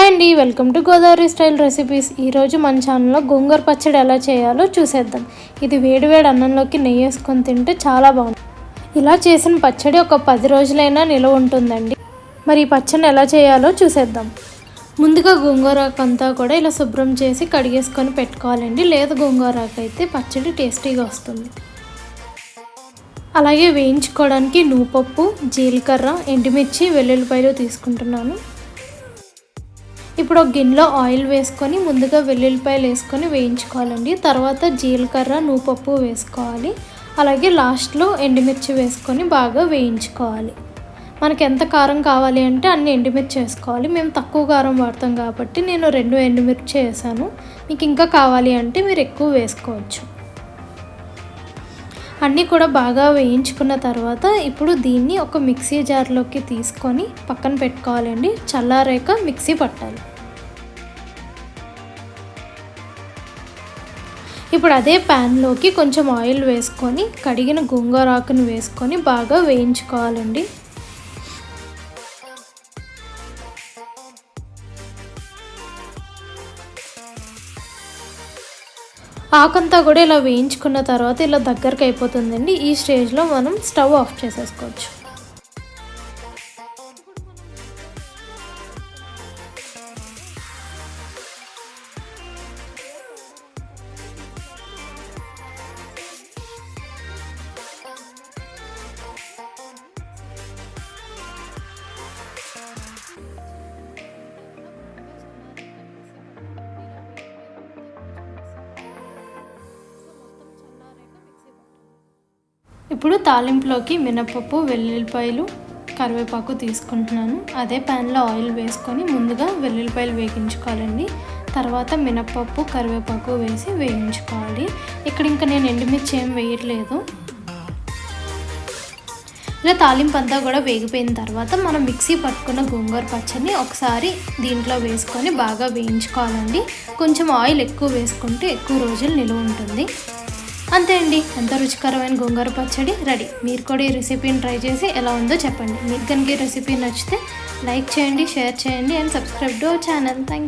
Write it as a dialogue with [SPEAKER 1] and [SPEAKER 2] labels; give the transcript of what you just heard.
[SPEAKER 1] అండి, welcome to Godavari style recipes. ఈరోజు మన ఛానల్లో గోంగూర పచ్చడి ఎలా చేయాలో చూసేద్దాం. ఇది వేడివేడి అన్నంలోకి నెయ్యి వేసుకొని తింటే చాలా బాగుంటుంది. ఇలా చేసిన పచ్చడి ఒక 10 రోజులైనా నిల్వ ఉంటుందండి. మరి ఈ పచ్చడిని ఎలా చేయాలో చూసేద్దాం. ముందుగా గోంగూరాకు అంతా కూడా ఇలా శుభ్రం చేసి కడిగేసుకొని పెట్టుకోవాలండి. లేదు గోంగూరాకు అయితే పచ్చడి టేస్టీగా వస్తుంది. అలాగే వేయించుకోవడానికి నువ్వుపప్పు, జీలకర్ర, ఎండుమిర్చి, వెల్లుల్లిపాయలు తీసుకుంటున్నాను. ఇప్పుడు ఒక గిన్నెలో ఆయిల్ వేసుకొని ముందుగా వెల్లుల్లిపాయలు వేసుకొని వేయించుకోవాలండి. తర్వాత జీలకర్ర, నువ్వుపప్పు వేసుకోవాలి. అలాగే లాస్ట్లో ఎండుమిర్చి వేసుకొని బాగా వేయించుకోవాలి. మనకి ఎంత కారం కావాలి అంటే అన్ని ఎండుమిర్చి వేసుకోవాలి. మేము తక్కువ కారం వాడతాం కాబట్టి నేను 2 ఎండుమిర్చి వేసాను. మీకు ఇంకా కావాలి అంటే మీరు ఎక్కువ వేసుకోవచ్చు. అన్నీ కూడా బాగా వేయించుకున్న తర్వాత ఇప్పుడు దీన్ని ఒక మిక్సీ జార్లోకి తీసుకొని పక్కన పెట్టుకోవాలండి. చల్లారాక మిక్సీ పట్టాలి. ఇప్పుడు అదే ప్యాన్లోకి కొంచెం ఆయిల్ వేసుకొని కడిగిన గోంగూరాకును వేసుకొని బాగా వేయించుకోవాలండి. ఆకంతా కూడా ఇలా వేయించుకున్న తర్వాత ఇలా దగ్గరకు అయిపోతుందండి. ఈ స్టేజ్లో మనం స్టవ్ ఆఫ్ చేసేసుకోవచ్చు. ఇప్పుడు తాలింపులోకి మినపప్పు, వెల్లుల్లిపాయలు, కరివేపాకు తీసుకుంటున్నాను. అదే ప్యాన్లో ఆయిల్ వేసుకొని ముందుగా వెల్లుల్లిపాయలు వేగించుకోవాలండి. తర్వాత మినపప్పు, కరివేపాకు వేసి వేయించుకోవాలి. ఇక్కడ ఇంకా నేను ఎండుమిర్చి ఏం వేయట్లేదు. ఇలా తాలింపు అంతా కూడా వేగిపోయిన తర్వాత మనం మిక్సీ పట్టుకున్న గోంగూర పచ్చడిని ఒకసారి దీంట్లో వేసుకొని బాగా వేయించుకోవాలండి. కొంచెం ఆయిల్ ఎక్కువ వేసుకుంటే ఎక్కువ రోజులు నిలువ ఉంటుంది. అంతే అండి, ఎంతో రుచికరమైన గోంగూర పచ్చడి రెడీ. మీరు కూడా ఈ రెసిపీని ట్రై చేసి ఎలా ఉందో చెప్పండి. మీకు కనుక ఈ రెసిపీ నచ్చితే లైక్ చేయండి, షేర్ చేయండి and subscribe to our channel. Thank you.